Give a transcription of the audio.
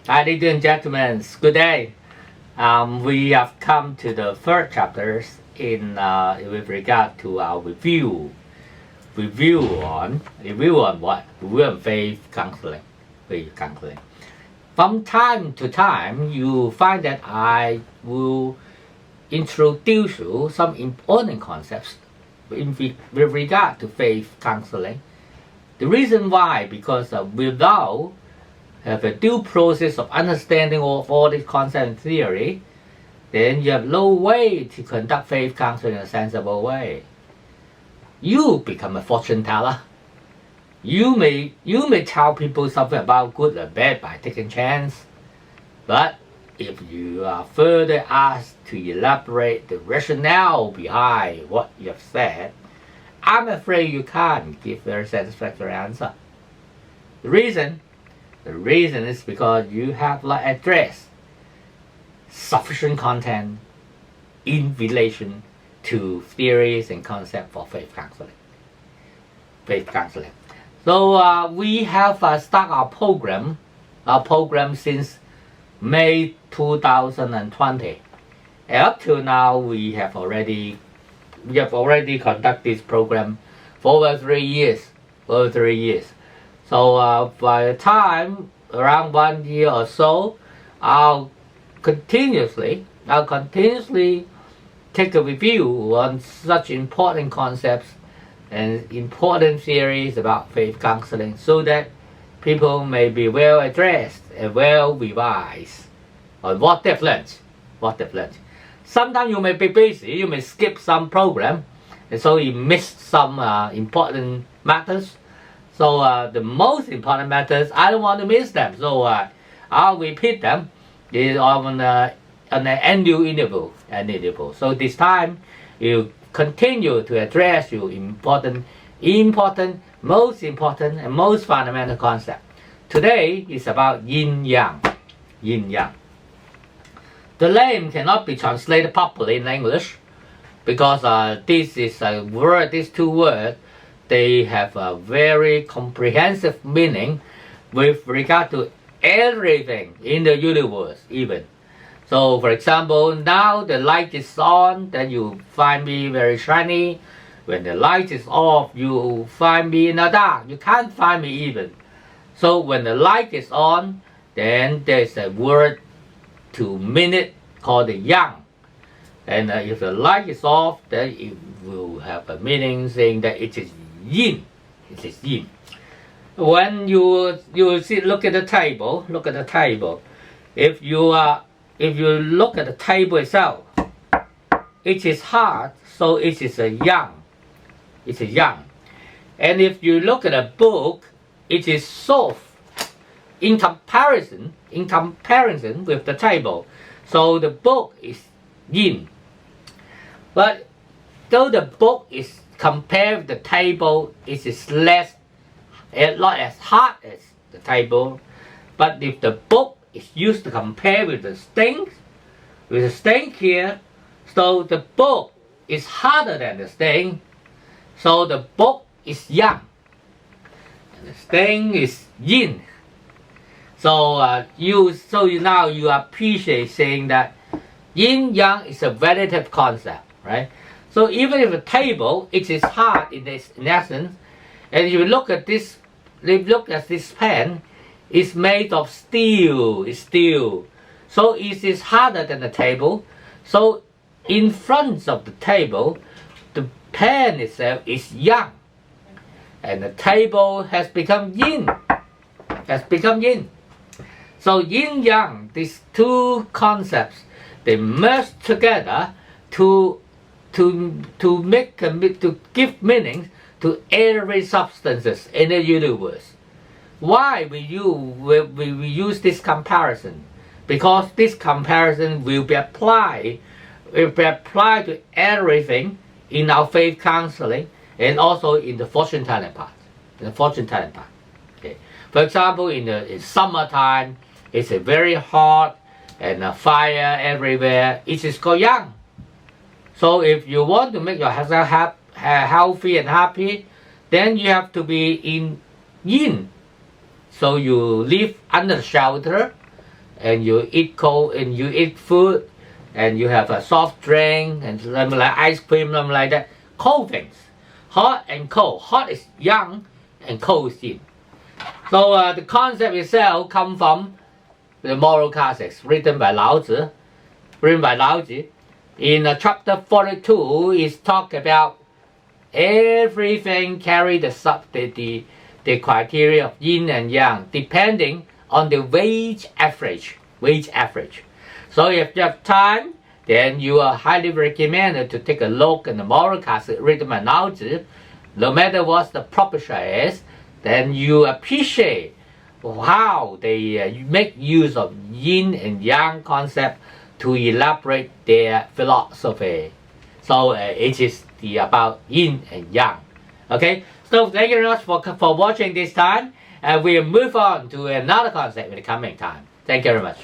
Ladies and gentlemen, good day. We have come to the third chapters in with regard to our review. Review on what? Review on faith counseling. Faith counseling. From time to time, you find that I will introduce you some important concepts with regard to faith counseling. The reason why, because without have a due process of understanding of all this concept and theory, then you have no way to conduct faith counseling in a sensible way. You become a fortune teller. You may tell people something about good or bad by taking chance, but if you are further asked to elaborate the rationale behind what you have said, I'm afraid you can't give a very satisfactory answer. The reason is because you have not addressed sufficient content in relation to theories and concepts for faith counseling. So we have started our program since May 2020. And up till now, we have already conducted this program for over 3 years. So by the time around 1 year or so, I'll continuously take a review on such important concepts and important theories about faith counseling, so that people may be well addressed and well revised on what they've learned. Sometimes you may be busy, you may skip some program, and so you missed some important matters. So the most important matters, I don't want to miss them. So I'll repeat them on an annual interval. So this time, you continue to address your important, most important, and most fundamental concept. Today is about Yin-Yang. The name cannot be translated properly in English because these two words, they have a very comprehensive meaning with regard to everything in the universe even. So for example, now the light is on, then you find me very shiny. When the light is off, you find me in the dark. You can't find me even. So when the light is on, then there's a word to minute called the yang. And if the light is off, then it will have a meaning saying that it is yin. When you look at the table, If you look at the table itself, it is hard, so it is a yang. And if you look at a book, it is soft in comparison with the table. So the book is yin. But though the book is compared with the table, it is not as hard as the table. But if the book is used to compare with the stain here, so the book is harder than the stain. So the book is yang, and the stain is yin. So now you appreciate saying that yin-yang is a relative concept, right? So even if a table, it is hard in essence, and if you look at this pen, it's made of steel. So it is harder than the table. So in front of the table, the pen itself is yang, and the table has become yin. So yin-yang, these two concepts, they merge together to give meaning to every substances in the universe. Why we use this comparison? Because this comparison will be applied to everything in our faith counseling and also in the fortune telling part. Okay. For example, in summertime, it's a very hot and a fire everywhere. It is called yang. So if you want to make yourself healthy and happy, then you have to be in yin. So you live under shelter, and you eat cold and you eat food and you have a soft drink and something like ice cream, something like that. Cold things, hot and cold. Hot is yang and cold is yin. So the concept itself comes from the moral classics written by Laozi. In chapter 42, is talk about everything carry the criteria of yin and yang depending on the wage average. So if you have time, then you are highly recommended to take a look at the moral classics written by Laozi. No matter what the publisher is, then you appreciate how they make use of yin and yang concept to elaborate their philosophy. So it is about yin and yang. Okay, so thank you very much for watching this time, and we'll move on to another concept in the coming time. Thank you very much.